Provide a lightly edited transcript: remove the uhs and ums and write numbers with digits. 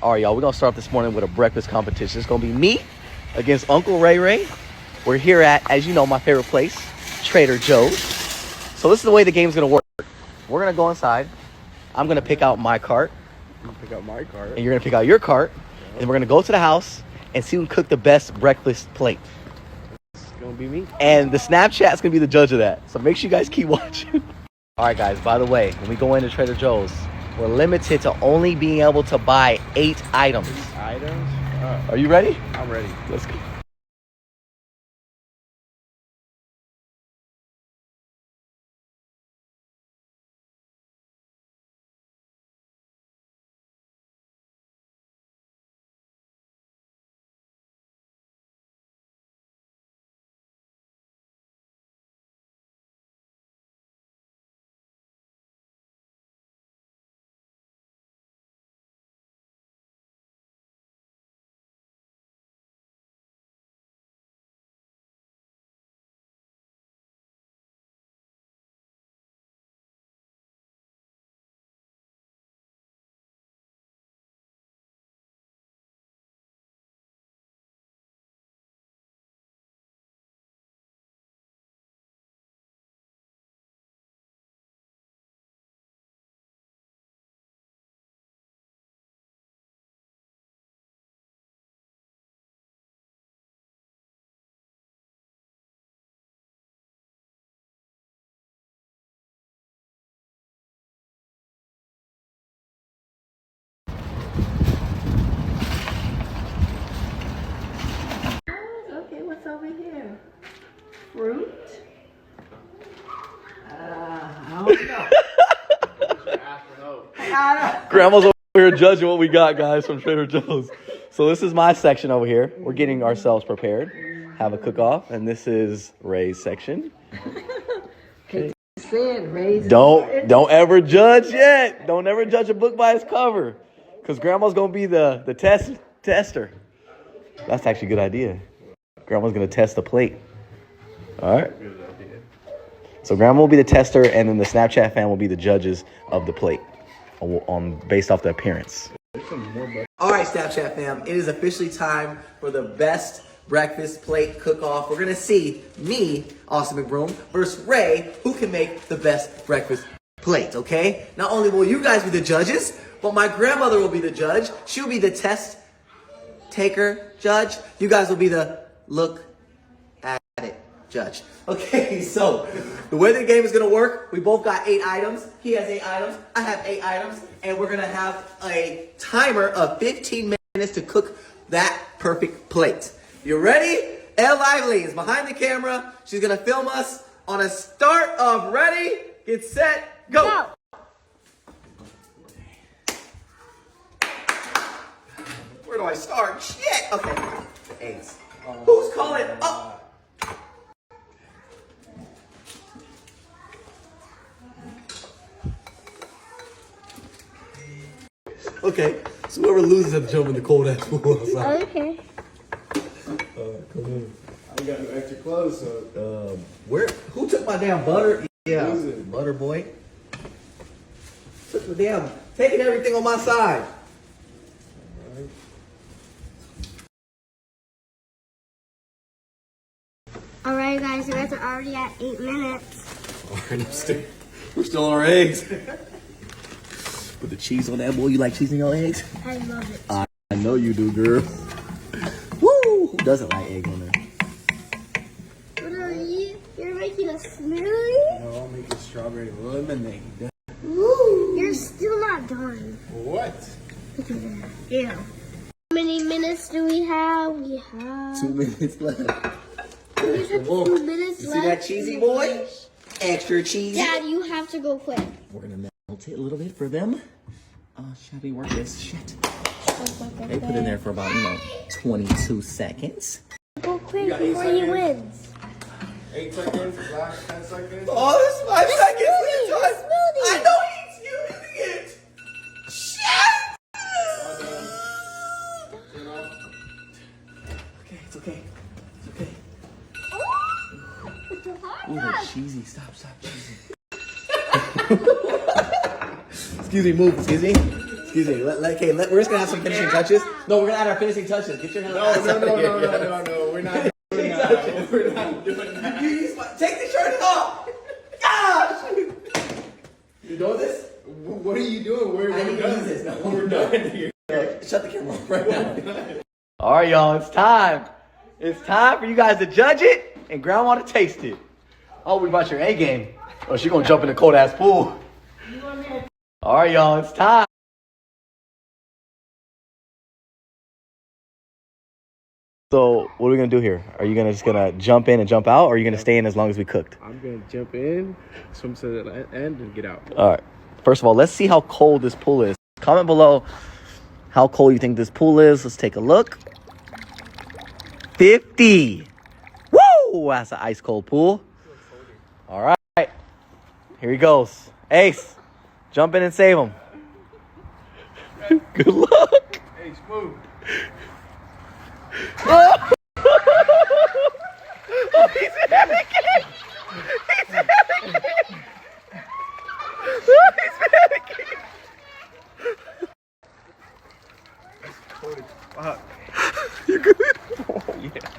All right, y'all, we're going to start this morning with a breakfast competition. It's going to be me against Uncle Ray Ray. We're here at, as you know, my favorite place, Trader Joe's. So this is the way the game's going to work. We're going to go inside. I'm going to pick out my cart. I'm going to pick out my cart. And you're going to pick out your cart. Yeah. And we're going to go to the house and see who can cook the best breakfast plate. It's going to be me. And the Snapchat's going to be the judge of that. So make sure you guys keep watching. All right, guys, by the way, when we go into Trader Joe's, we're limited to only being able to buy 8 items. 8 items? Are you ready? I'm ready. Let's go. Okay, what's over here? Fruit? I don't know. Grandma's over here judging what we got, guys, from Trader Joe's. So this is my section over here. We're getting ourselves prepared. Have a cook-off, and this is Ray's section. Okay. Don't ever judge yet. Don't ever judge a book by its cover, because Grandma's gonna be the tester. That's actually a good idea. Grandma's gonna test the plate. All right. So Grandma will be the tester, and then the Snapchat fan will be the judges of the plate, based off the appearance. All right, Snapchat fam, it is officially time for the best breakfast plate cook-off. We're gonna see me, Austin McBroom, versus Ray, who can make the best breakfast plate. Okay? Not only will you guys be the judges, but my grandmother will be the judge. She'll be the test taker judge. You guys will be the look at it judge. Okay, so the way the game is gonna work, we both got 8 items. He has 8 items, I have 8 items, and we're gonna have a timer of 15 minutes to cook that perfect plate. You ready? Elle Lively is behind the camera. She's gonna film us on a start of ready, get set, go. Where do I start? Shit! Okay. The eggs. Who's calling? Oh! Okay, so whoever loses has to jump in the cold ass pool outside. Okay. Come on. I got no extra clothes, so. Who took my damn butter? Yeah, Who's it? butter boy. Took the damn, taking everything on my side. Alright guys, you guys are already at 8 minutes. Alright, we're still on our eggs. Put the cheese on that, boy. You like cheese in your eggs? I love it. I know you do, girl. Woo! Who doesn't like eggs on there? What are you? You're making a smoothie? No, I'll make a strawberry lemonade. Woo! You're still not done. What? Look at that. Yeah. How many minutes do we have? We have 2 minutes left. we have 2 minutes You left. see that cheesy boy? Extra cheesy. Dad, you have to go quick. We're gonna melt it a little bit for them. Shall we work this? Shit. They put in there for about, 22 seconds. Go quick before he wins. 8 seconds, last 10 seconds. Oh, this is 5 seconds. smoothie, Look at the time. smoothie. I know he's using it. Shit! Okay, it's okay. It's okay. Ooh, they're cheesy. Stop cheesy. Excuse me, move. Excuse me. Excuse me. We're just gonna have some finishing touches. No, we're gonna add our finishing touches. Get your hands. No. We're not doing that. We're not doing that. Take the shirt off. Gosh. You doing this? What are you doing? We're I need to done. use this. No, We're done here. Shut the camera off right now. All right, y'all. It's time. It's time for you guys to judge it and Grandma to taste it. Oh, we brought your A game. Oh, she gonna jump in the cold ass pool. All right, y'all. It's time. So, what are we gonna do here? Are you just gonna jump in and jump out, or are you gonna stay in as long as we cooked? I'm gonna jump in, swim to the end, and get out. All right. First of all, let's see how cold this pool is. Comment below how cold you think this pool is. Let's take a look. 50. Woo! That's an ice cold pool. All right. Here he goes. Ace, jump in and save him. Good luck. Hey, smooth. Oh, he's panicking. He's panicking. He's panicking. Cold as fuck. You good? Oh, yeah.